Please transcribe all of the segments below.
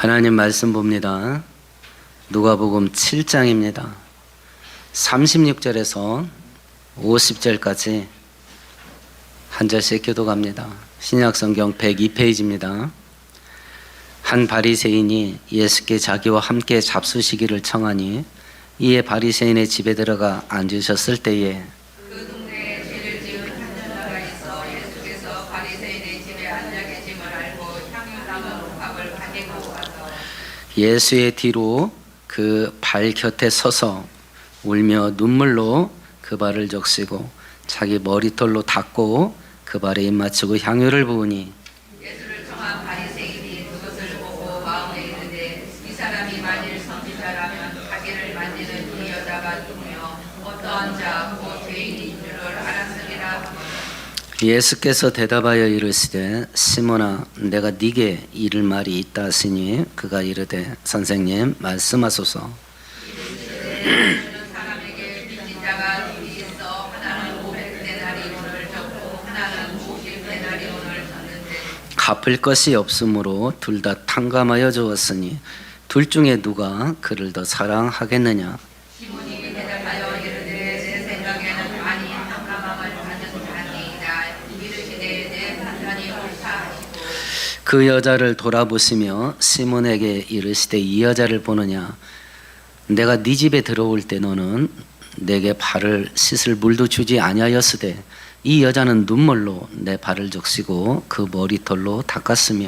하나님 말씀 봅니다. 누가복음 7장입니다. 36절에서 50절까지 한 절씩 교독합니다. 신약성경 102페이지입니다. 한 바리새인이 예수께 자기와 함께 잡수시기를 청하니 이에 바리새인의 집에 들어가 앉으셨을 때에 그 동네에 죄를 지은 한 여자가 있어 예수께서 바리새인의 집에 앉아 계심을 알고 향유 담은 옥합을 가지고 와서 예수의 뒤로 그 발 곁에 서서 울며 눈물로 그 발을 적시고 자기 머리털로 닦고 그 발에 입맞추고 향유를 부으니 예수를 청한 바리새인이 그것을 보고 마음에 이르되 이 사람이 만일 선지자라면 자기를 만지는 이 여자가 누구며 어떠한 자 곧 죄인인 줄을 알았으리라 하거늘. 예수께서 대답하여 이르시되 시몬아 내가 네게 이를 말이 있다 하시니 그가 이르되 선생님 말씀하소서. 이르시되 사람에게 빚진 자가 둘이 있어 하나는 500데나리온을 졌고 하나는 50데나리온을 졌는데 갚을 것이 없으므로 둘 다 탕감하여 주었으니 둘 중에 누가 그를 더 사랑하겠느냐. 시몬이 대답하여 이르되 제 생각에는 많이 탕감함을 받은 자니이다. 이르시되 내 판단이 옳다 하시고 그 여자를 돌아보시며 시몬에게 이르시되 이 여자를 보느냐. 내가 네 집에 들어올 때 너는 내게 발을 씻을 물도 주지 아니하였으되 이 여자는 눈물로 내 발을 적시고 그 머리털로 닦았으며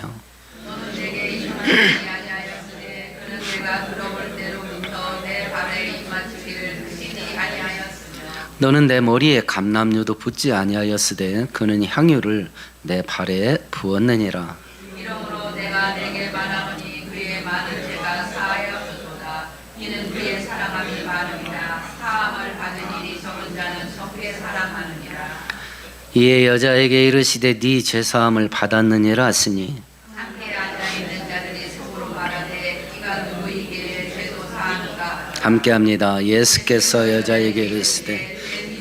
너는 내게 이만하지 아니하였으되 그는 내가 들어올 때로부터 내 발에 입맞추기를 드시지 아니하였으며 너는 내 머리에 감람류도 붓지 아니하였으되 그는 향유를 내 발에 부었느니라. 이러므로 내가 내게 말하노니 그의 많은 죄가 사하였도다. 이는 그의 사랑함이 많음이나 사함을 받은 일이 적은 자는 적게 사랑하느니라. 이에 여자에게 이르시되 네 죄사함을 받았느니라 하시니 함께 앉아있는 자들이 속으로 말하되 이가 누구이기에 죄도 사하는가. 함께합니다. 예수께서 여자에게 이르시되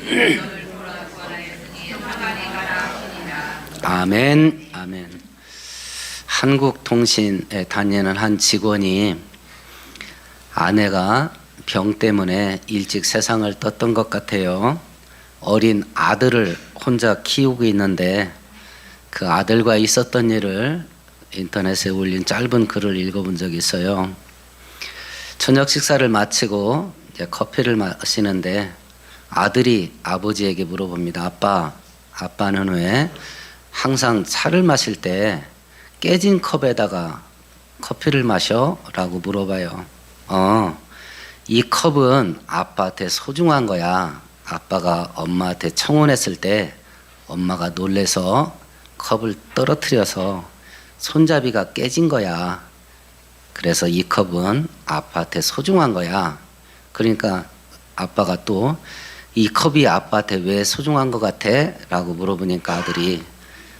너를 구원하였으니 상관이 가라 하시니라. 아멘. 아멘. 한국통신에 다니는 한 직원이 아내가 병 때문에 일찍 세상을 떴던 것 같아요. 어린 아들을 혼자 키우고 있는데 그 아들과 있었던 일을 인터넷에 올린 짧은 글을 읽어본 적이 있어요. 저녁 식사를 마치고 이제 커피를 마시는데 아들이 아버지에게 물어봅니다. 아빠는 왜 항상 차를 마실 때 깨진 컵에다가 커피를 마셔? 라고 물어봐요. 이 컵은 아빠한테 소중한 거야. 아빠가 엄마한테 청혼했을 때 엄마가 놀래서 컵을 떨어뜨려서 손잡이가 깨진 거야. 그래서 이 컵은 아빠한테 소중한 거야. 그러니까 아빠가 또 이 컵이 아빠한테 왜 소중한 것 같아? 라고 물어보니까 아들이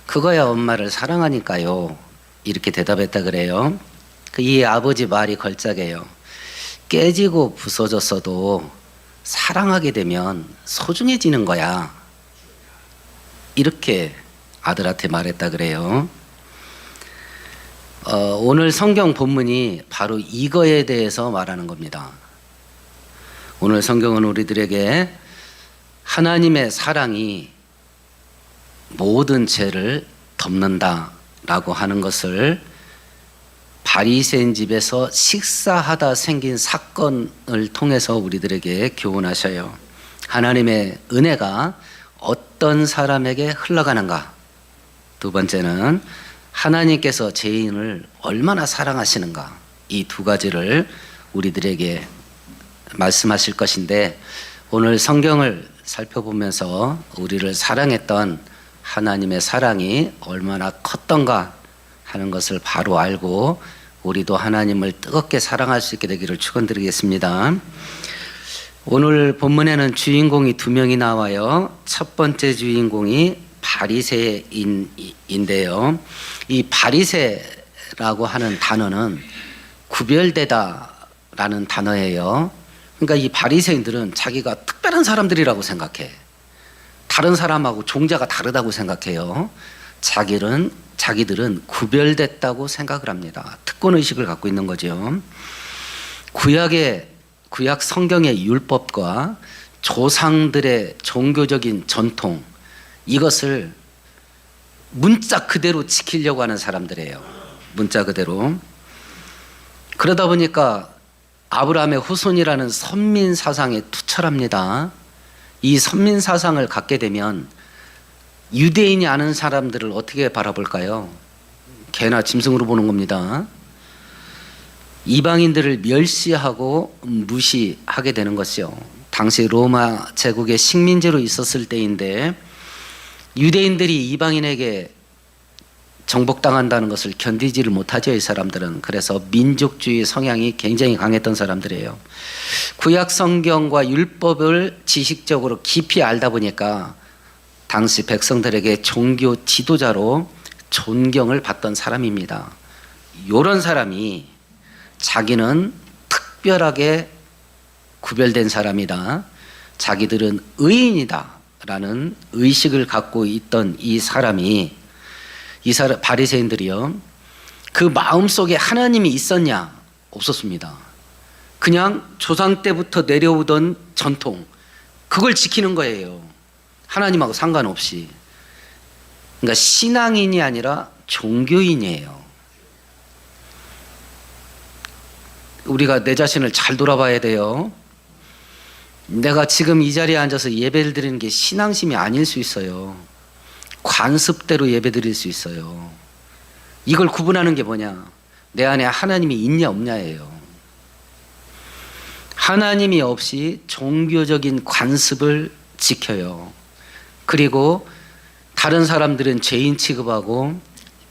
그거야 엄마를 사랑하니까요. 이렇게 대답했다 그래요. 이 아버지 말이 걸작해요. 깨지고 부서졌어도 사랑하게 되면 소중해지는 거야. 이렇게 아들한테 말했다 그래요. 오늘 성경 본문이 바로 이거에 대해서 말하는 겁니다. 오늘 성경은 우리들에게 하나님의 사랑이 모든 죄를 덮는다라고 하는 것을 바리새인 집에서 식사하다 생긴 사건을 통해서 우리들에게 교훈하셔요. 하나님의 은혜가 어떤 사람에게 흘러가는가. 두 번째는 하나님께서 죄인을 얼마나 사랑하시는가. 이 두 가지를 우리들에게 말씀하실 것인데 오늘 성경을 살펴보면서 우리를 사랑했던 하나님의 사랑이 얼마나 컸던가 하는 것을 바로 알고 우리도 하나님을 뜨겁게 사랑할 수 있게 되기를 축원드리겠습니다. 오늘 본문에는 주인공이 두 명이 나와요. 첫 번째 주인공이 바리새인인데요. 이 바리새라고 하는 단어는 구별되다라는 단어예요. 그러니까 이 바리새인들은 자기가 특별한 사람들이라고 생각해. 다른 사람하고 종자가 다르다고 생각해요. 자기들은 구별됐다고 생각을 합니다. 특권 의식을 갖고 있는 거죠. 구약 성경의 율법과 조상들의 종교적인 전통, 이것을 문자 그대로 지키려고 하는 사람들이에요. 문자 그대로. 그러다 보니까 아브라함의 후손이라는 선민 사상에 투철합니다. 이 선민 사상을 갖게 되면 유대인이 아는 사람들을 어떻게 바라볼까요? 개나 짐승으로 보는 겁니다. 이방인들을 멸시하고 무시하게 되는 것이요. 당시 로마 제국의 식민지로 있었을 때인데 유대인들이 이방인에게 정복당한다는 것을 견디지를 못하죠, 이 사람들은. 그래서 민족주의 성향이 굉장히 강했던 사람들이에요. 구약 성경과 율법을 지식적으로 깊이 알다 보니까 당시 백성들에게 종교 지도자로 존경을 받던 사람입니다. 이런 사람이 자기는 특별하게 구별된 사람이다, 자기들은 의인이다 라는 의식을 갖고 있던 이 바리새인들이요, 그 마음속에 하나님이 있었냐? 없었습니다. 그냥 조상 때부터 내려오던 전통, 그걸 지키는 거예요. 하나님하고 상관없이. 그러니까 신앙인이 아니라 종교인이에요. 우리가 내 자신을 잘 돌아봐야 돼요. 내가 지금 이 자리에 앉아서 예배를 드리는 게 신앙심이 아닐 수 있어요. 관습대로 예배 드릴 수 있어요. 이걸 구분하는 게 뭐냐? 내 안에 하나님이 있냐 없냐예요. 하나님이 없이 종교적인 관습을 지켜요. 그리고 다른 사람들은 죄인 취급하고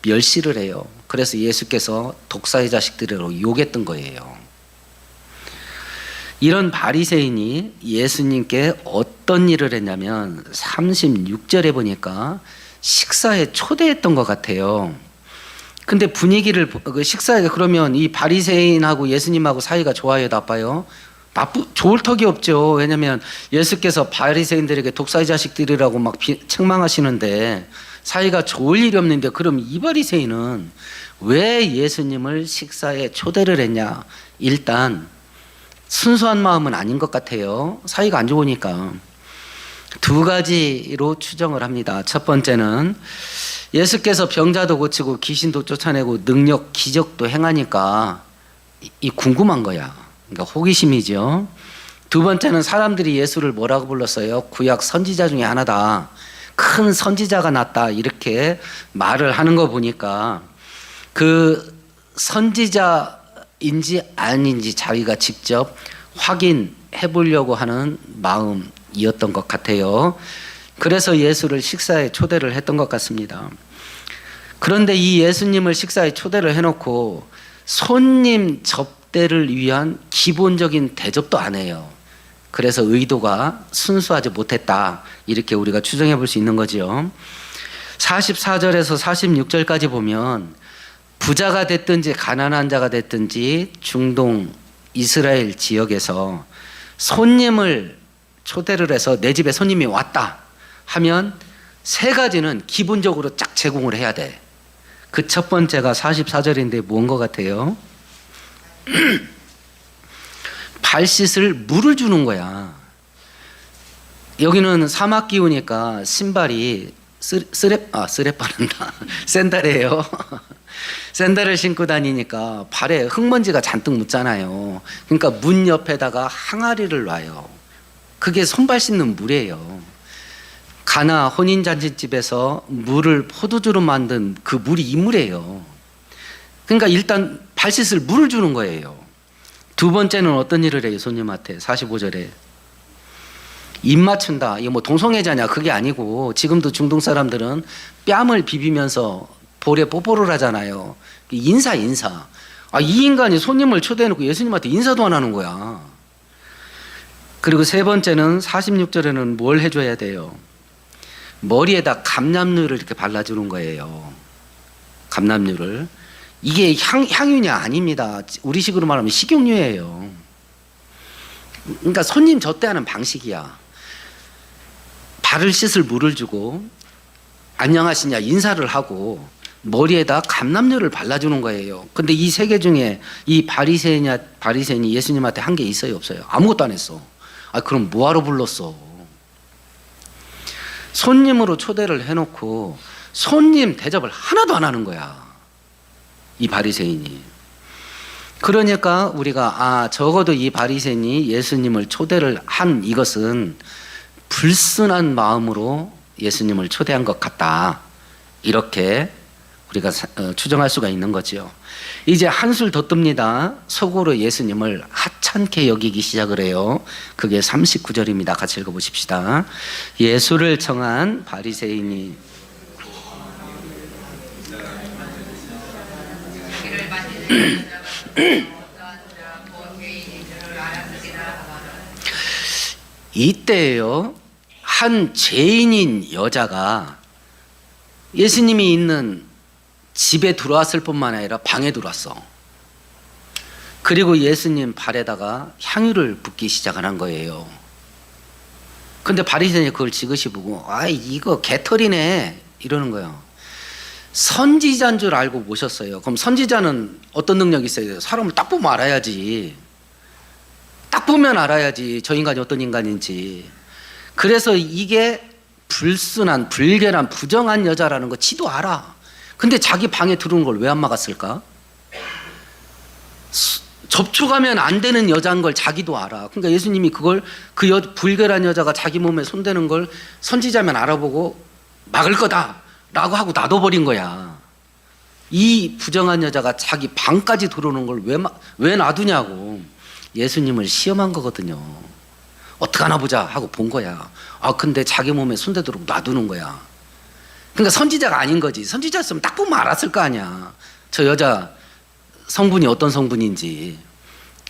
멸시를 해요. 그래서 예수께서 독사의 자식들이라고 욕했던 거예요. 이런 바리새인이 예수님께 어떤 일을 했냐면 36절에 보니까 식사에 초대했던 것 같아요. 근데 분위기를 식사에, 그러면 이 바리새인하고 예수님하고 사이가 좋아요, 나빠요? 좋을 턱이 없죠. 왜냐하면 예수께서 바리새인들에게 독사의 자식들이라고 막 책망하시는데 사이가 좋을 일이 없는데, 그럼 이 바리새인은 왜 예수님을 식사에 초대를 했냐? 일단 순수한 마음은 아닌 것 같아요. 사이가 안 좋으니까. 두 가지로 추정을 합니다. 첫 번째는 예수께서 병자도 고치고 귀신도 쫓아내고 능력, 기적도 행하니까 이 궁금한 거야. 그러니까 호기심이죠. 두 번째는 사람들이 예수를 뭐라고 불렀어요? 구약 선지자 중에 하나다, 큰 선지자가 났다, 이렇게 말을 하는 거 보니까 그 선지자인지 아닌지 자기가 직접 확인해 보려고 하는 마음이었던 것 같아요. 그래서 예수를 식사에 초대를 했던 것 같습니다. 그런데 이 예수님을 식사에 초대를 해놓고 손님 접대를 위한 기본적인 대접도 안 해요. 그래서 의도가 순수하지 못했다, 이렇게 우리가 추정해 볼 수 있는 거죠. 44절에서 46절까지 보면 부자가 됐든지 가난한 자가 됐든지 중동 이스라엘 지역에서 손님을 초대를 해서 내 집에 손님이 왔다 하면 세 가지는 기본적으로 쫙 제공을 해야 돼. 그 첫 번째가 44절인데 뭔 것 같아요? 발 씻을 물을 주는 거야. 여기는 사막 기후니까 신발이 쓰레빠른다. 샌달이에요. 샌달을 신고 다니니까 발에 흙먼지가 잔뜩 묻잖아요. 그러니까 문 옆에다가 항아리를 놔요. 그게 손발 씻는 물이에요. 가나 혼인잔치집에서 물을 포도주로 만든 그 물이 이 물이에요. 그러니까 일단 발 씻을 물을 주는 거예요. 두 번째는 어떤 일을 해요? 손님한테 45절에 입 맞춘다. 이거 뭐 동성애자냐? 그게 아니고 지금도 중동 사람들은 뺨을 비비면서 볼에 뽀뽀를 하잖아요. 인사. 이 인간이 손님을 초대해놓고 예수님한테 인사도 안 하는 거야. 그리고 세 번째는 46절에는 뭘 해줘야 돼요? 머리에다 감람류를 이렇게 발라주는 거예요. 감람류를. 이게 향유냐? 아닙니다. 우리식으로 말하면 식용유예요. 그러니까 손님 접대하는 방식이야. 발을 씻을 물을 주고 안녕하시냐 인사를 하고 머리에다 감람류를 발라주는 거예요. 근데 이 세 개 중에 이 바리새인이 예수님한테 한 게 있어요, 없어요? 아무것도 안 했어. 아, 그럼 뭐하러 불렀어? 손님으로 초대를 해놓고 손님 대접을 하나도 안 하는 거야, 이 바리새인이. 그러니까 우리가 적어도 이 바리새인이 예수님을 초대를 한 이것은 불순한 마음으로 예수님을 초대한 것 같다, 이렇게 우리가 추정할 수가 있는 거지요. 이제 한술 더 뜹니다. 속으로 예수님을 하찮게 여기기 시작을 해요. 그게 39절입니다. 같이 읽어보십시다. 예수를 청한 바리새인이 자기를 만지는 여자가 어떠한 자고 죄인인 줄을 알았으리라. 이때에요, 한 죄인인 여자가 예수님이 있는 집에 들어왔을 뿐만 아니라 방에 들어왔어. 그리고 예수님 발에다가 향유를 붓기 시작을 한 거예요. 근데 바리새인이 그걸 지그시 보고 이거 개털이네 이러는 거예요. 선지자인 줄 알고 모셨어요. 그럼 선지자는 어떤 능력이 있어요? 사람을 딱 보면 알아야지. 딱 보면 알아야지 저 인간이 어떤 인간인지. 그래서 이게 불순한, 불결한, 부정한 여자라는 거 지도 알아. 근데 자기 방에 들어온 걸 왜 안 막았을까? 접촉하면 안 되는 여자인 걸 자기도 알아. 그러니까 예수님이 그걸 불결한 여자가 자기 몸에 손대는 걸 선지자면 알아보고 막을 거다라고 하고 놔둬버린 거야. 이 부정한 여자가 자기 방까지 들어오는 걸 왜 놔두냐고. 예수님을 시험한 거거든요. 어떡하나 보자 하고 본 거야. 근데 자기 몸에 손대도록 놔두는 거야. 그러니까 선지자가 아닌 거지. 선지자였으면 딱 보면 알았을 거 아니야, 저 여자 성분이 어떤 성분인지.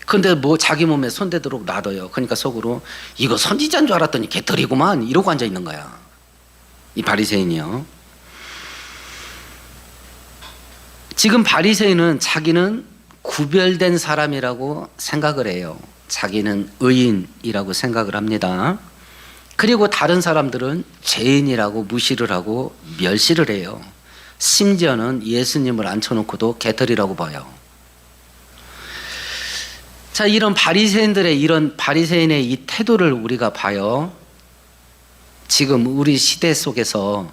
근데 뭐 자기 몸에 손대도록 놔둬요. 그러니까 속으로 이거 선지자인 줄 알았더니 개털이구만 이러고 앉아 있는 거야, 이 바리새인이요. 지금 바리새인은 자기는 구별된 사람이라고 생각을 해요. 자기는 의인이라고 생각을 합니다. 그리고 다른 사람들은 죄인이라고 무시를 하고 멸시를 해요. 심지어는 예수님을 앉혀놓고도 개털이라고 봐요. 자, 이런 바리새인의 이 태도를 우리가 봐요. 지금 우리 시대 속에서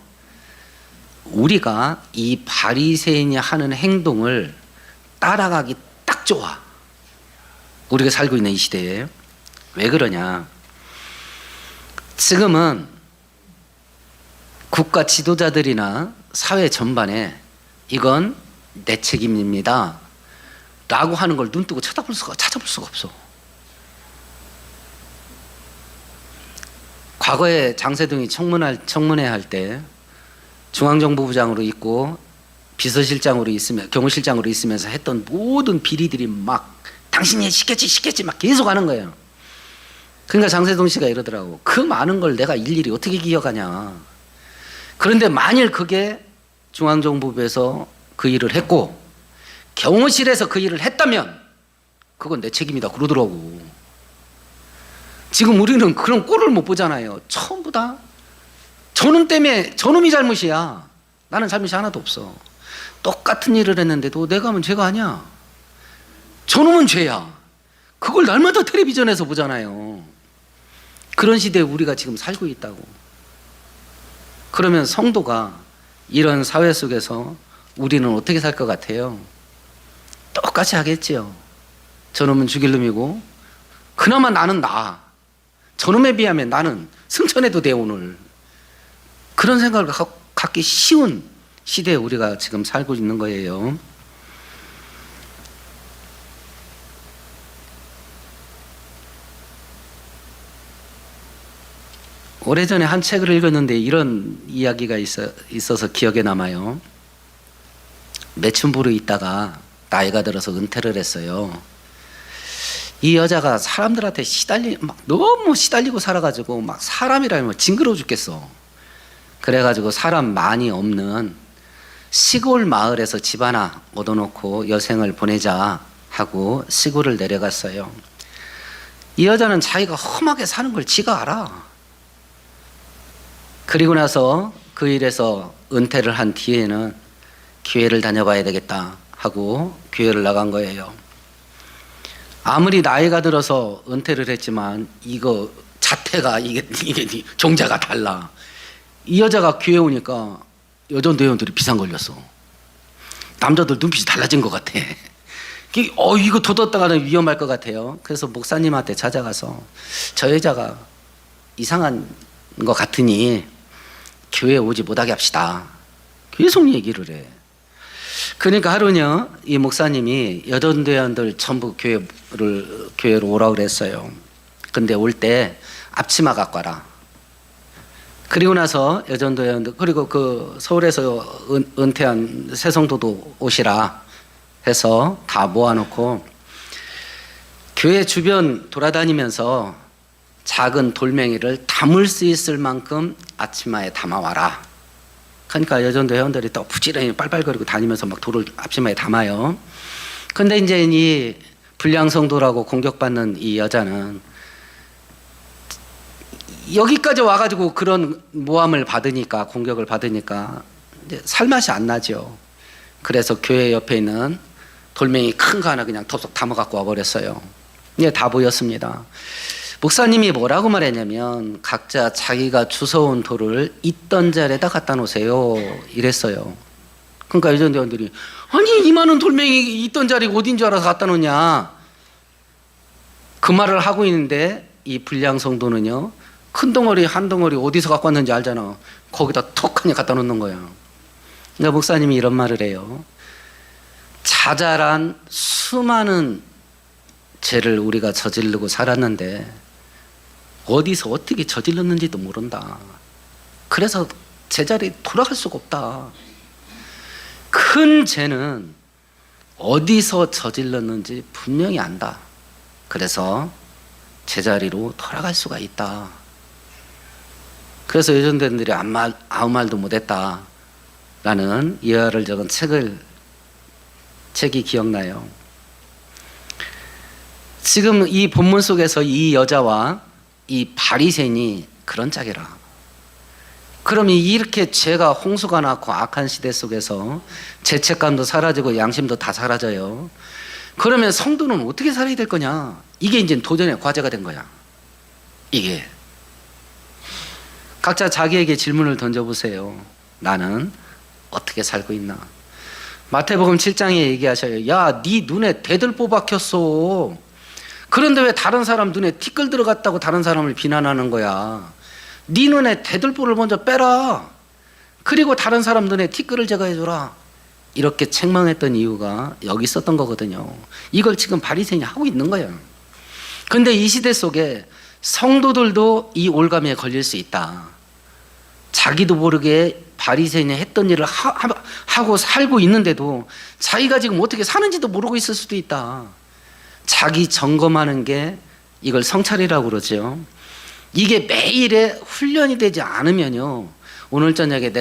우리가 이 바리새인이 하는 행동을 따라가기 딱 좋아. 우리가 살고 있는 이 시대에. 왜 그러냐? 지금은 국가 지도자들이나 사회 전반에 이건 내 책임입니다 라고 하는 걸 눈뜨고 찾아볼 수가 없어. 과거에 장세동이 청문회 할 때 중앙정보부장으로 있고 비서실장으로 있으면 경호실장으로 있으면서 했던 모든 비리들이 막 당신이 시켰지 막 계속 하는 거예요. 그러니까 장세동 씨가 이러더라고. 그 많은 걸 내가 일일이 어떻게 기억하냐. 그런데 만일 그게 중앙정보부에서 그 일을 했고 경호실에서 그 일을 했다면 그건 내 책임이다 그러더라고. 지금 우리는 그런 꼴을 못 보잖아요. 전부 다 저놈 때문에 저놈이 잘못이야. 나는 잘못이 하나도 없어. 똑같은 일을 했는데도 내가 하면 죄가 아니야. 저놈은 죄야. 그걸 날마다 텔레비전에서 보잖아요. 그런 시대에 우리가 지금 살고 있다고. 그러면 성도가 이런 사회 속에서 우리는 어떻게 살 것 같아요? 똑같이 하겠지요. 저놈은 죽일 놈이고 그나마 나는 나아. 저놈에 비하면 나는 승천해도 돼 오늘. 그런 생각을 갖기 쉬운 시대에 우리가 지금 살고 있는 거예요. 오래전에 한 책을 읽었는데 이런 이야기가 있어서 기억에 남아요. 매춘부로 있다가 나이가 들어서 은퇴를 했어요. 이 여자가 사람들한테 너무 시달리고 살아가지고 막 사람이라면 징그러워 죽겠어. 그래가지고 사람 많이 없는 시골 마을에서 집 하나 얻어놓고 여생을 보내자 하고 시골을 내려갔어요. 이 여자는 자기가 험하게 사는 걸 지가 알아. 그리고 나서 그 일에서 은퇴를 한 뒤에는 교회를 다녀봐야 되겠다 하고 교회를 나간 거예요. 아무리 나이가 들어서 은퇴를 했지만 이거 자태가 이게 종자가 달라. 이 여자가 교회 오니까 여전도 회원들이 비상 걸렸어. 남자들 눈빛이 달라진 것 같아. 이거 둬뒀다가는 위험할 것 같아요. 그래서 목사님한테 찾아가서 저 여자가 이상한 것 같으니 교회 오지 못하게 합시다. 계속 얘기를 해. 그러니까 하루냐 이 목사님이 여전대원들 전부 교회로 오라고 그랬어요. 근데 올 때 앞치마 갖고 와라. 그리고 나서 여전도회원들 그리고 그 서울에서 은퇴한 새성도도 오시라 해서 다 모아놓고 교회 주변 돌아다니면서 작은 돌멩이를 담을 수 있을 만큼 앞치마에 담아와라. 그러니까 여전도 회원들이 또 부지런히 빨빨거리고 다니면서 막 돌을 앞치마에 담아요. 근데 이제 이 불량성도라고 공격받는 이 여자는 여기까지 와가지고 그런 모함을 받으니까, 공격을 받으니까 이제 살맛이 안 나죠. 그래서 교회 옆에 있는 돌멩이 큰 거 하나 그냥 덥석 담아갖고 와버렸어요. 이게 다 보였습니다. 목사님이 뭐라고 말했냐면 각자 자기가 주워온 돌을 있던 자리에다 갖다 놓으세요 이랬어요. 그러니까 여전대원들이 아니 이 많은 돌멩이 있던 자리가 어딘 줄 알아서 갖다 놓냐 그 말을 하고 있는데 이 불량성도는요 큰 덩어리 한 덩어리 어디서 갖고 왔는지 알잖아. 거기다 톡하니 갖다 놓는 거야. 그러니까 목사님이 이런 말을 해요. 자잘한 수많은 죄를 우리가 저지르고 살았는데 어디서 어떻게 저질렀는지도 모른다. 그래서 제자리에 돌아갈 수가 없다. 큰 죄는 어디서 저질렀는지 분명히 안다. 그래서 제자리로 돌아갈 수가 있다. 그래서 여전대원들이 아무 말도 못했다 라는 예화를 적은 책이 기억나요. 지금 이 본문 속에서 이 여자와 이 바리새인이 그런 짝이라. 그럼 이렇게 죄가 홍수가 났고 악한 시대 속에서 죄책감도 사라지고 양심도 다 사라져요. 그러면 성도는 어떻게 살아야 될 거냐? 이게 이제 도전의 과제가 된 거야. 이게 각자 자기에게 질문을 던져보세요. 나는 어떻게 살고 있나? 마태복음 7장에 얘기하셔요. 야, 네 눈에 대들보 박혔어. 그런데 왜 다른 사람 눈에 티끌 들어갔다고 다른 사람을 비난하는 거야? 네 눈에 대들보를 먼저 빼라. 그리고 다른 사람 눈에 티끌을 제거해줘라. 이렇게 책망했던 이유가 여기 있었던 거거든요. 이걸 지금 바리새인이 하고 있는 거예요. 근데 이 시대 속에 성도들도 이 올감에 걸릴 수 있다. 자기도 모르게 바리새인이 했던 일을 하고 살고 있는데도 자기가 지금 어떻게 사는지도 모르고 있을 수도 있다. 자기 점검하는 게 이걸 성찰이라고 그러죠. 이게 매일의 훈련이 되지 않으면요. 오늘 저녁에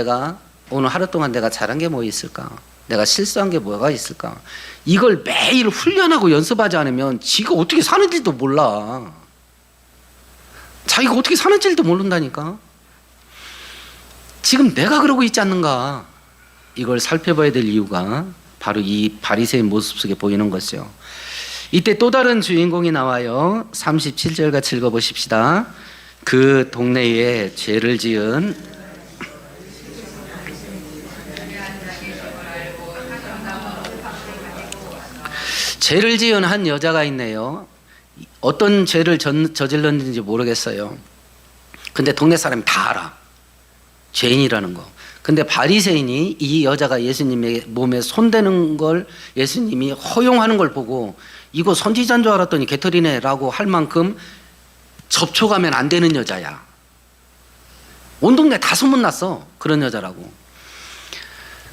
오늘 하루 동안 내가 잘한 게 뭐 있을까? 내가 실수한 게 뭐가 있을까? 이걸 매일 훈련하고 연습하지 않으면 지가 어떻게 사는지도 몰라. 자기가 어떻게 사는지도 모른다니까. 지금 내가 그러고 있지 않는가? 이걸 살펴봐야 될 이유가 바로 이 바리새인 모습 속에 보이는 것이죠. 이때 또 다른 주인공이 나와요. 37절 같이 읽어보십시다. 그 동네에 죄를 지은 한 여자가 있네요. 어떤 죄를 저질렀는지 모르겠어요. 근데 동네 사람이 다 알아. 죄인이라는 거. 근데 바리새인이 이 여자가 예수님의 몸에 손대는 걸 예수님이 허용하는 걸 보고 이거 선지자인 줄 알았더니 개털이네 라고 할 만큼 접촉하면 안 되는 여자야. 온 동네 다 소문났어. 그런 여자라고.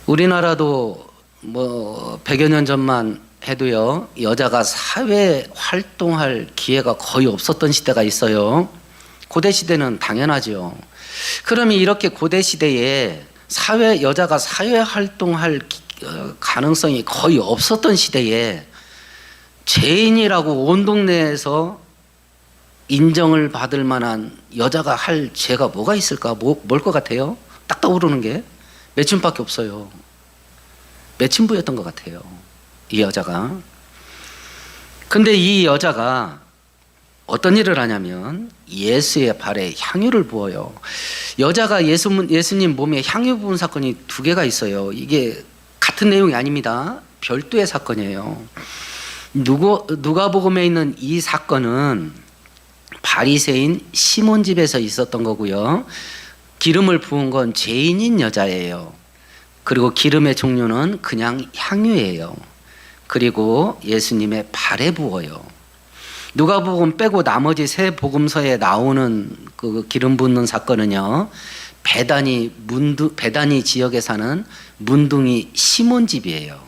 우리나라도 뭐 100여 년 전만 해도요, 여자가 사회 활동할 기회가 거의 없었던 시대가 있어요. 고대 시대는 당연하죠. 그러면 이렇게 고대 시대에 여자가 사회 활동할 가능성이 거의 없었던 시대에 죄인이라고 온 동네에서 인정을 받을 만한 여자가 할 죄가 뭐가 있을까? 뭘 것 같아요? 딱 떠오르는 게 매춘밖에 없어요. 매춘부였던 것 같아요, 이 여자가. 근데 이 여자가 어떤 일을 하냐면 예수의 발에 향유를 부어요. 여자가 예수님 몸에 향유 부은 사건이 두 개가 있어요. 이게 같은 내용이 아닙니다. 별도의 사건이에요. 누가복음에 있는 이 사건은 바리새인 시몬 집에서 있었던 거고요. 기름을 부은 건 죄인인 여자예요. 그리고 기름의 종류는 그냥 향유예요. 그리고 예수님의 발에 부어요. 누가복음 빼고 나머지 세 복음서에 나오는 그 기름 붓는 사건은요, 베다니 지역에 사는 문둥이 시몬 집이에요.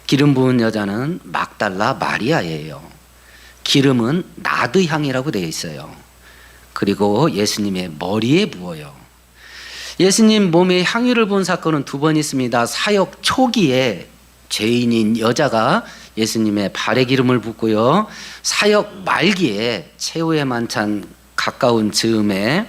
기름 부은 여자는 막달라 마리아예요. 기름은 나드 향이라고 되어 있어요. 그리고 예수님의 머리에 부어요. 예수님 몸에 향유를 부은 사건은 두 번 있습니다. 사역 초기에 죄인인 여자가 예수님의 발에 기름을 붓고요. 사역 말기에 최후의 만찬 가까운 즈음에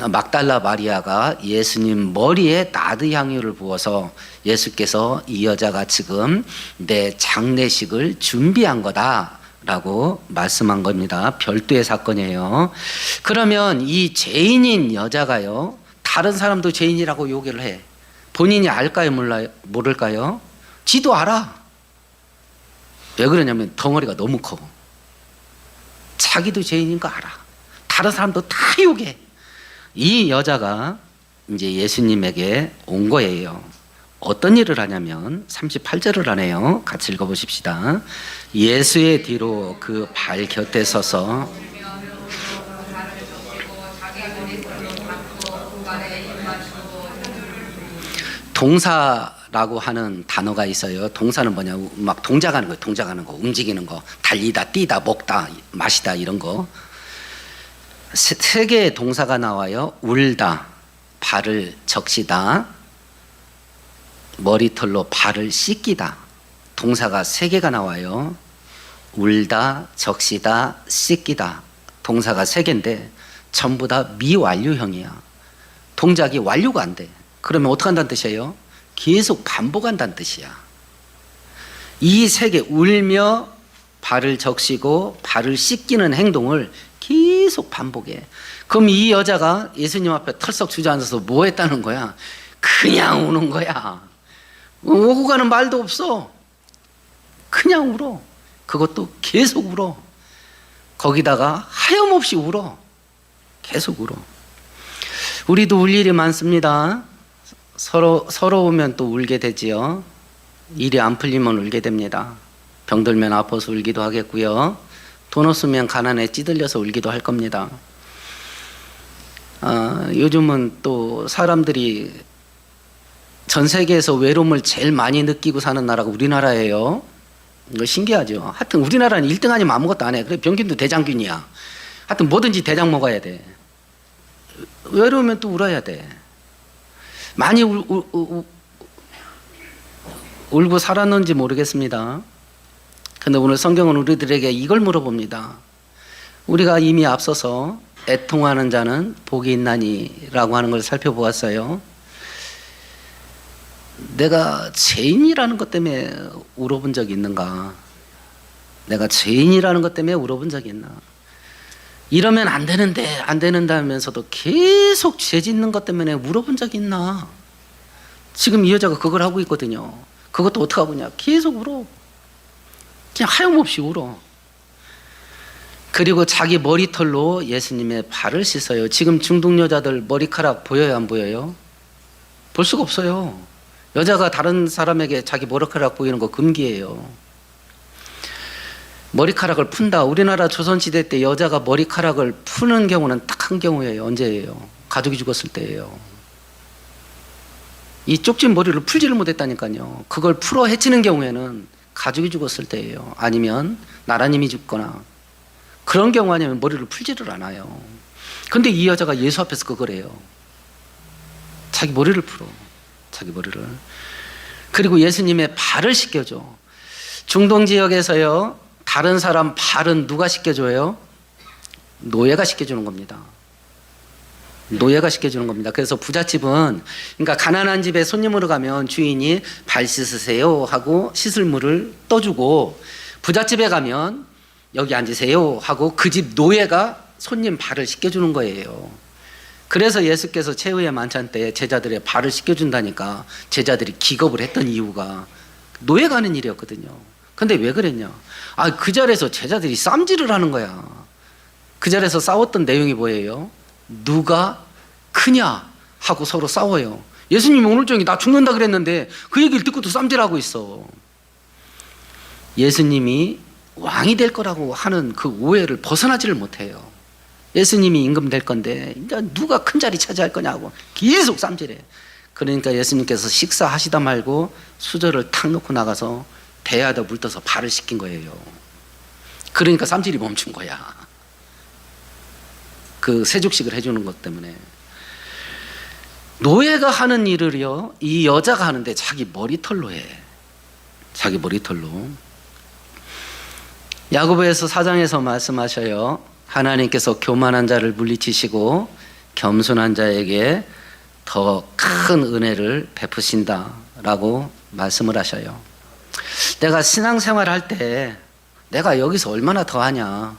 막달라 마리아가 예수님 머리에 나드 향유를 부어서 예수께서 이 여자가 지금 내 장례식을 준비한 거다라고 말씀한 겁니다. 별도의 사건이에요. 그러면 이 죄인인 여자가요, 다른 사람도 죄인이라고 요구를 해. 본인이 알까요, 모를까요? 지도 알아. 왜 그러냐면 덩어리가 너무 커. 자기도 죄인인 거 알아. 다른 사람도 다 욕해. 이 여자가 이제 예수님에게 온 거예요. 어떤 일을 하냐면 38절을 하네요. 같이 읽어보십시다. 예수의 뒤로 그 발 곁에 서서 동사라고 하는 단어가 있어요. 동사는 뭐냐고, 막 동작하는 거예요. 동작하는 거, 움직이는 거, 달리다, 뛰다, 먹다, 마시다 이런 거. 세 개의 동사가 나와요. 울다, 발을 적시다, 머리털로 발을 씻기다. 동사가 세 개가 나와요. 울다, 적시다, 씻기다. 동사가 세 개인데 전부 다 미완료형이야. 동작이 완료가 안 돼. 그러면 어떻게 한다는 뜻이에요? 계속 반복한다는 뜻이야. 이 세 개, 울며 발을 적시고 발을 씻기는 행동을 계속 반복해. 그럼 이 여자가 예수님 앞에 털썩 주저앉아서 뭐 했다는 거야? 그냥 우는 거야. 오고 가는 말도 없어. 그냥 울어. 그것도 계속 울어. 거기다가 하염없이 울어. 계속 울어. 우리도 울 일이 많습니다. 서러우면 또 울게 되지요. 일이 안 풀리면 울게 됩니다. 병들면 아파서 울기도 하겠고요. 돈 없으면 가난에 찌들려서 울기도 할 겁니다. 요즘은 또 사람들이 전 세계에서 외로움을 제일 많이 느끼고 사는 나라가 우리나라예요. 이거 신기하죠. 하여튼 우리나라는 1등 아니면 아무것도 안 해. 그래, 병균도 대장균이야. 하여튼 뭐든지 대장 먹어야 돼. 외로우면 또 울어야 돼. 많이 울고 살았는지 모르겠습니다. 근데 오늘 성경은 우리들에게 이걸 물어봅니다. 우리가 이미 앞서서 애통하는 자는 복이 있나니 라고 하는 걸 살펴보았어요. 내가 죄인이라는 것 때문에 울어본 적이 있는가? 내가 죄인이라는 것 때문에 울어본 적이 있나? 이러면 안 되는데 안 된다 하면서도 계속 죄 짓는 것 때문에 울어본 적이 있나? 지금 이 여자가 그걸 하고 있거든요. 그것도 어떻게 하고 있냐? 계속 울어. 그냥 하염없이 울어. 그리고 자기 머리털로 예수님의 발을 씻어요. 지금 중동 여자들 머리카락 보여요, 안 보여요? 볼 수가 없어요. 여자가 다른 사람에게 자기 머리카락 보이는 거 금기예요. 머리카락을 푼다. 우리나라 조선시대 때 여자가 머리카락을 푸는 경우는 딱 한 경우예요. 언제예요? 가족이 죽었을 때예요. 이 쪽진 머리를 풀지를 못했다니까요. 그걸 풀어 헤치는 경우에는 가족이 죽었을 때예요. 아니면 나라님이 죽거나 그런 경우 아니면 머리를 풀지를 않아요. 근데 이 여자가 예수 앞에서 그걸 해요. 자기 머리를 풀어. 자기 머리를. 그리고 예수님의 발을 씻겨줘. 중동 지역에서요, 다른 사람 발은 누가 씻겨줘요? 노예가 씻겨주는 겁니다. 노예가 시켜주는 겁니다. 그래서 부잣집은, 그러니까 가난한 집에 손님으로 가면 주인이 발 씻으세요 하고 씻을 물을 떠주고, 부잣집에 가면 여기 앉으세요 하고 그 집 노예가 손님 발을 씻겨주는 거예요. 그래서 예수께서 최후의 만찬 때 제자들의 발을 씻겨준다니까 제자들이 기겁을 했던 이유가 노예가 하는 일이었거든요. 근데 왜 그랬냐? 그 자리에서 제자들이 쌈질을 하는 거야. 그 자리에서 싸웠던 내용이 뭐예요? 누가 크냐 하고 서로 싸워요. 예수님이 오늘 저녁에 나 죽는다 그랬는데 그 얘기를 듣고 또 쌈질하고 있어. 예수님이 왕이 될 거라고 하는 그 오해를 벗어나지를 못해요. 예수님이 임금 될 건데 이제 누가 큰 자리 차지할 거냐고 계속 쌈질해. 그러니까 예수님께서 식사하시다 말고 수저를 탁 놓고 나가서 대야에다 물 떠서 발을 씻긴 거예요. 그러니까 쌈질이 멈춘 거야. 그 세족식을 해주는 것 때문에. 노예가 하는 일을요, 이 여자가 하는데 자기 머리털로 해. 자기 머리털로. 야고보에서 4장에서 말씀하셔요. 하나님께서 교만한 자를 물리치시고 겸손한 자에게 더 큰 은혜를 베푸신다라고 말씀을 하셔요. 내가 신앙생활 할 때 내가 여기서 얼마나 더 하냐,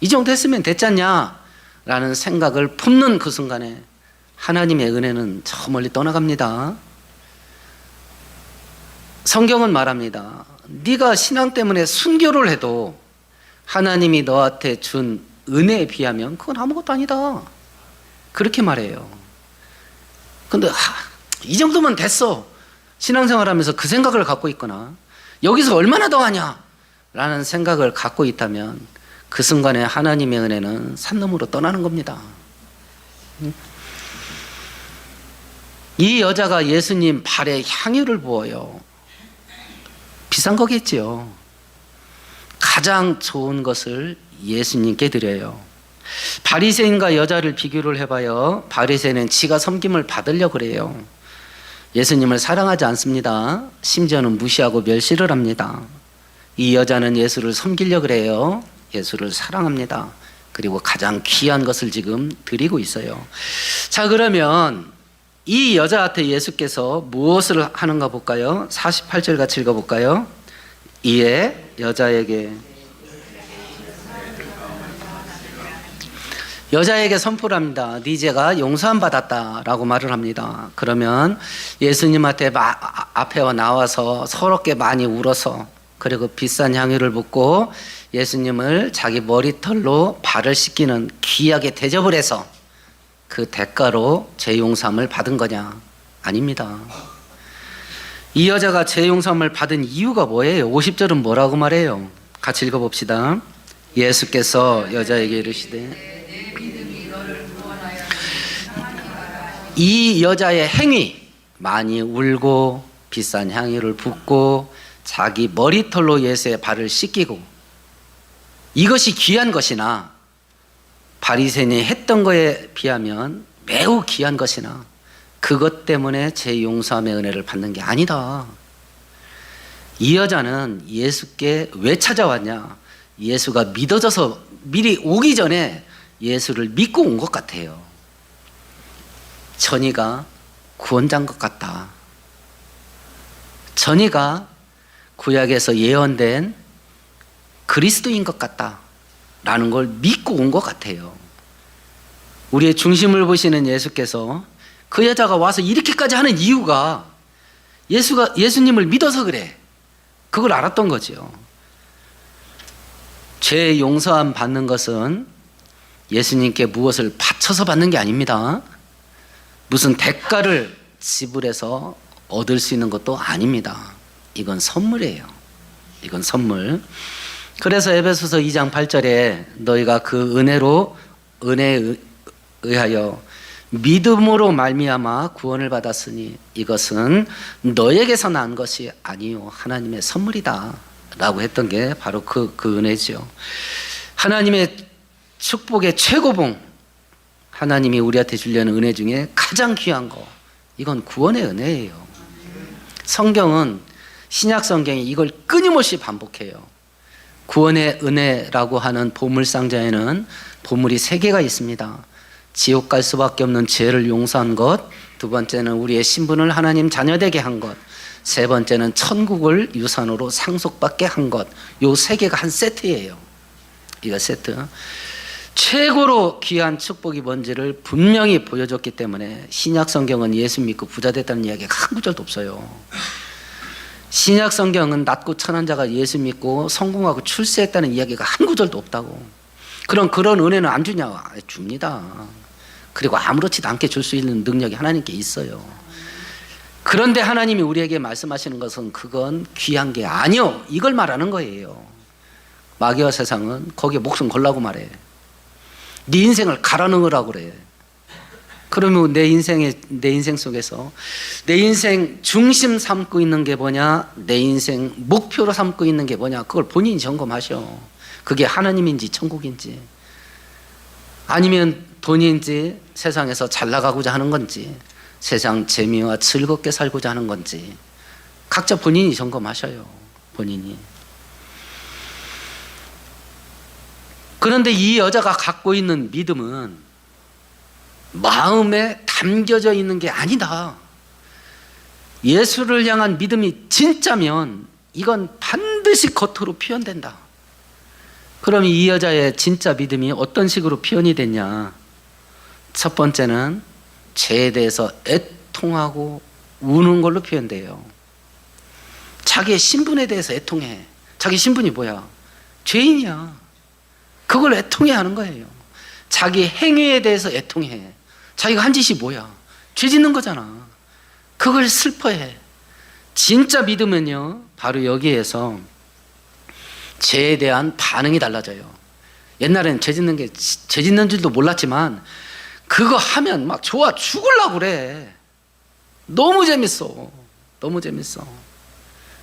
이 정도 했으면 됐잖냐 라는 생각을 품는 그 순간에 하나님의 은혜는 저 멀리 떠나갑니다. 성경은 말합니다. 네가 신앙 때문에 순교를 해도 하나님이 너한테 준 은혜에 비하면 그건 아무것도 아니다, 그렇게 말해요. 근데 이 정도면 됐어, 신앙생활하면서 그 생각을 갖고 있거나 여기서 얼마나 더 하냐 라는 생각을 갖고 있다면 그 순간에 하나님의 은혜는 산 너머로 떠나는 겁니다. 이 여자가 예수님 발에 향유를 부어요. 비싼 거겠지요. 가장 좋은 것을 예수님께 드려요. 바리새인과 여자를 비교를 해봐요. 바리새인은 지가 섬김을 받으려고 그래요. 예수님을 사랑하지 않습니다. 심지어는 무시하고 멸시를 합니다. 이 여자는 예수를 섬기려고 그래요. 예수를 사랑합니다. 그리고 가장 귀한 것을 지금 드리고 있어요. 자, 그러면 이 여자한테 예수께서 무엇을 하는가 볼까요? 48절 같이 읽어볼까요? 이에 여자에게 선포를 합니다. 네 죄가 용서함 받았다라고 말을 합니다. 그러면 예수님한테 앞에 나와서 서럽게 많이 울어서, 그리고 비싼 향유를 붓고 예수님을 자기 머리털로 발을 씻기는 귀하게 대접을 해서 그 대가로 죄 용서함을 받은 거냐? 아닙니다. 이 여자가 죄 용서함을 받은 이유가 뭐예요? 50절은 뭐라고 말해요? 같이 읽어봅시다. 예수께서 여자에게 이르시되, 이 여자의 행위, 많이 울고 비싼 향유를 붓고 자기 머리털로 예수의 발을 씻기고, 이것이 귀한 것이나 바리새인이 했던 거에 비하면 매우 귀한 것이나 그것 때문에 제 용서함의 은혜를 받는 게 아니다. 이 여자는 예수께 왜 찾아왔냐? 예수가 믿어져서 미리 오기 전에 예수를 믿고 온 것 같아요. 전이가 구원자인 것 같다. 전이가 구약에서 예언된 그리스도인 것 같다 라는 걸 믿고 온 것 같아요. 우리의 중심을 보시는 예수께서 그 여자가 와서 이렇게까지 하는 이유가 예수님을 믿어서 그래, 그걸 알았던 거죠. 죄 용서함 받는 것은 예수님께 무엇을 바쳐서 받는 게 아닙니다. 무슨 대가를 지불해서 얻을 수 있는 것도 아닙니다. 이건 선물이에요. 이건 선물. 그래서 에베소서 2장 8절에 너희가 그 은혜에 의하여 믿음으로 말미암아 구원을 받았으니 이것은 너에게서 난 것이 아니요 하나님의 선물이다 라고 했던 게 바로 그 은혜죠. 하나님의 축복의 최고봉, 하나님이 우리한테 주려는 은혜 중에 가장 귀한 거, 이건 구원의 은혜예요. 성경은, 신약 성경이 이걸 끊임없이 반복해요. 구원의 은혜라고 하는 보물상자에는 보물이 3개가 있습니다. 지옥 갈 수밖에 없는 죄를 용서한 것, 두 번째는 우리의 신분을 하나님 자녀되게 한 것, 세 번째는 천국을 유산으로 상속받게 한 것. 요 세 개가 한 세트예요. 이거 세트. 최고로 귀한 축복이 뭔지를 분명히 보여줬기 때문에 신약 성경은 예수 믿고 부자 됐다는 이야기가 한 구절도 없어요. 신약 성경은 낮고 천한 자가 예수 믿고 성공하고 출세했다는 이야기가 한 구절도 없다고. 그런 은혜는 안 주냐? 줍니다. 그리고 아무렇지도 않게 줄 수 있는 능력이 하나님께 있어요. 그런데 하나님이 우리에게 말씀하시는 것은 그건 귀한 게 아니요, 이걸 말하는 거예요. 마귀와 세상은 거기에 목숨 걸라고 말해. 네 인생을 갈아 넣으라고 그래. 그러면 내 인생 속에서 내 인생 중심 삼고 있는 게 뭐냐, 내 인생 목표로 삼고 있는 게 뭐냐, 그걸 본인이 점검하셔. 그게 하나님인지 천국인지, 아니면 돈인지 세상에서 잘 나가고자 하는 건지, 세상 재미와 즐겁게 살고자 하는 건지, 각자 본인이 점검하셔요. 본인이. 그런데 이 여자가 갖고 있는 믿음은 마음에 담겨져 있는 게 아니다. 예수를 향한 믿음이 진짜면 이건 반드시 겉으로 표현된다. 그럼 이 여자의 진짜 믿음이 어떤 식으로 표현이 됐냐? 첫 번째는 죄에 대해서 애통하고 우는 걸로 표현돼요. 자기의 신분에 대해서 애통해. 자기 신분이 뭐야? 죄인이야. 그걸 애통해 하는 거예요. 자기 행위에 대해서 애통해. 자기가 한 짓이 뭐야? 죄 짓는 거잖아. 그걸 슬퍼해. 진짜 믿으면요, 바로 여기에서 죄에 대한 반응이 달라져요. 옛날에는 죄 짓는 줄도 몰랐지만 그거 하면 막 좋아 죽으려고 그래. 너무 재밌어. 너무 재밌어.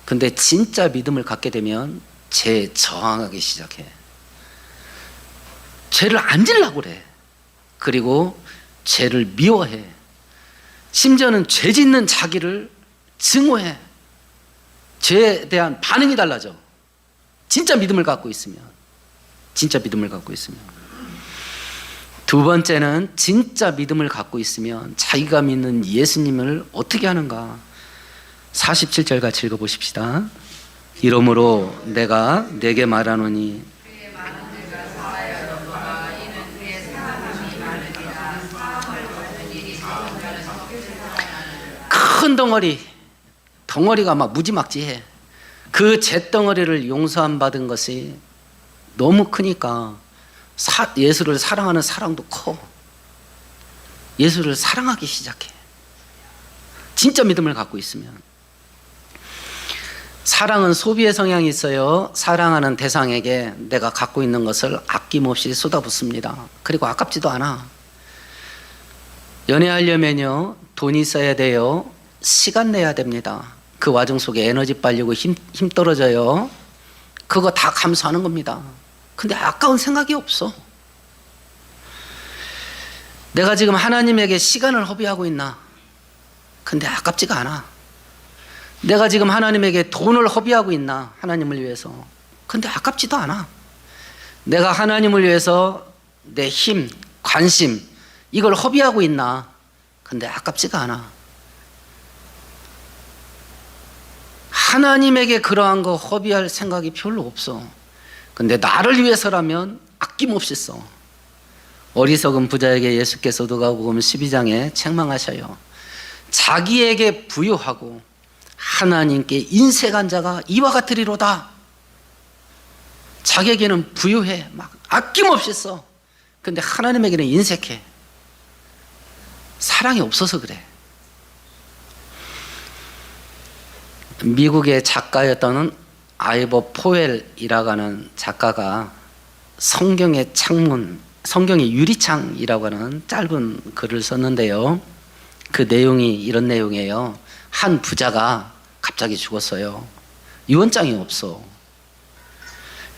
근데 진짜 믿음을 갖게 되면 죄에 저항하기 시작해. 죄를 안 지려고 그래. 그리고 죄를 미워해. 심지어는 죄 짓는 자기를 증오해. 죄에 대한 반응이 달라져. 진짜 믿음을 갖고 있으면. 진짜 믿음을 갖고 있으면. 두 번째는 진짜 믿음을 갖고 있으면 자기가 믿는 예수님을 어떻게 하는가. 47절 같이 읽어보십시다. 이러므로 내가 내게 말하노니 큰 덩어리가 막 무지막지해. 그 잿덩어리를 용서함 받은 것이 너무 크니까 예수를 사랑하는 사랑도 커. 예수를 사랑하기 시작해. 진짜 믿음을 갖고 있으면. 사랑은 소비의 성향이 있어요. 사랑하는 대상에게 내가 갖고 있는 것을 아낌없이 쏟아붓습니다. 그리고 아깝지도 않아. 연애하려면요, 돈이 있어야 돼요. 시간 내야 됩니다. 그 와중 속에 에너지 빨리고 힘 떨어져요. 그거 다 감수하는 겁니다. 근데 아까운 생각이 없어. 내가 지금 하나님에게 시간을 허비하고 있나? 근데 아깝지가 않아. 내가 지금 하나님에게 돈을 허비하고 있나? 하나님을 위해서. 근데 아깝지도 않아. 내가 하나님을 위해서 내 힘, 관심, 이걸 허비하고 있나? 근데 아깝지가 않아. 하나님에게 그러한 거 허비할 생각이 별로 없어. 근데 나를 위해서라면 아낌없이 써. 어리석은 부자에게 예수께서 누가복음 12장에 책망하셔요. 자기에게 부유하고 하나님께 인색한 자가 이와 같으리로다. 자기에게는 부유해. 막 아낌없이 써. 근데 하나님에게는 인색해. 사랑이 없어서 그래. 미국의 작가였던 아이버 포웰이라고 하는 작가가 성경의 창문, 성경의 유리창이라고 하는 짧은 글을 썼는데요. 그 내용이 이런 내용이에요. 한 부자가 갑자기 죽었어요. 유언장이 없어.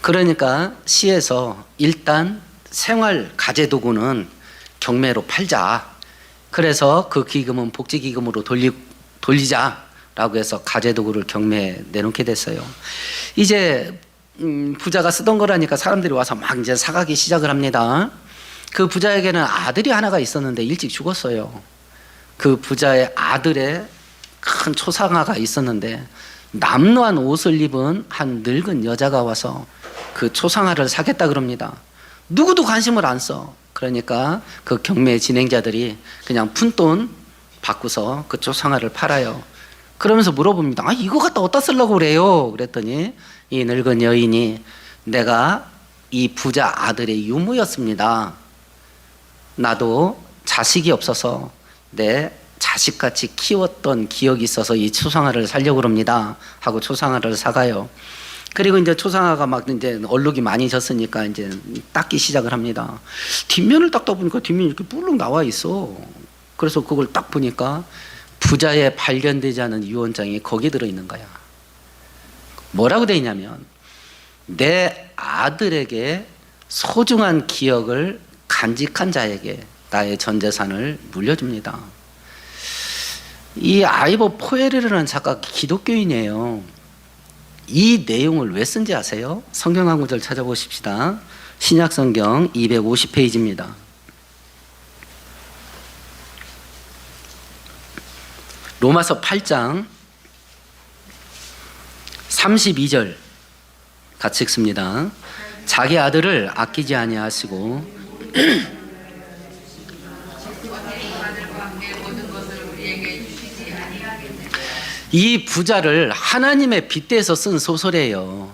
그러니까 시에서 일단 생활 가재도구는 경매로 팔자. 그래서 그 기금은 복지기금으로 돌리자라고 해서 가재도구를 경매에 내놓게 됐어요. 이제 부자가 쓰던 거라니까 사람들이 와서 막 이제 사가기 시작을 합니다. 그 부자에게는 아들이 하나가 있었는데 일찍 죽었어요. 그 부자의 아들의 큰 초상화가 있었는데 남루한 옷을 입은 한 늙은 여자가 와서 그 초상화를 사겠다 그럽니다. 누구도 관심을 안 써. 그러니까 그 경매 진행자들이 그냥 푼돈 받고서 그 초상화를 팔아요. 그러면서 물어봅니다. 아, 이거 갖다 어디다 쓰려고 그래요? 그랬더니 이 늙은 여인이 내가 이 부자 아들의 유무였습니다. 나도 자식이 없어서 내 자식같이 키웠던 기억이 있어서 이 초상화를 사려고 합니다. 하고 초상화를 사가요. 그리고 이제 초상화가 막 이제 얼룩이 많이 졌으니까 이제 닦기 시작을 합니다. 뒷면을 닦다 보니까 뒷면이 이렇게 뿔룩 나와 있어. 그래서 그걸 딱 보니까 부자의 발견되지 않은 유언장이 거기에 들어있는 거야. 뭐라고 돼 있냐면 내 아들에게 소중한 기억을 간직한 자에게 나의 전 재산을 물려줍니다. 이 아이버 포에르라는 작가가 기독교인이에요. 이 내용을 왜 쓴지 아세요? 성경 한 구절 찾아보십시다. 신약성경 250페이지입니다. 로마서 8장 32절 같이 읽습니다. 자기 아들을 아끼지 아니하시고 이 부자를 하나님의 빗대서 쓴 소설이에요.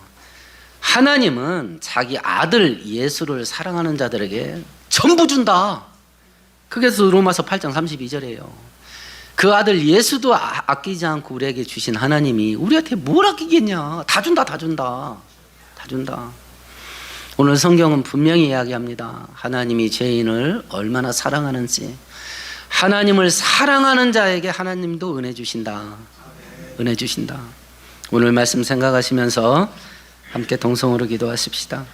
하나님은 자기 아들 예수를 사랑하는 자들에게 전부 준다. 그래서 로마서 8장 32절이에요. 그 아들 예수도 아끼지 않고 우리에게 주신 하나님이 우리한테 뭘 아끼겠냐. 다 준다, 다 준다, 다 준다. 오늘 성경은 분명히 이야기합니다. 하나님이 죄인을 얼마나 사랑하는지. 하나님을 사랑하는 자에게 하나님도 은혜 주신다. 은혜 주신다. 오늘 말씀 생각하시면서 함께 동성으로 기도하십시다.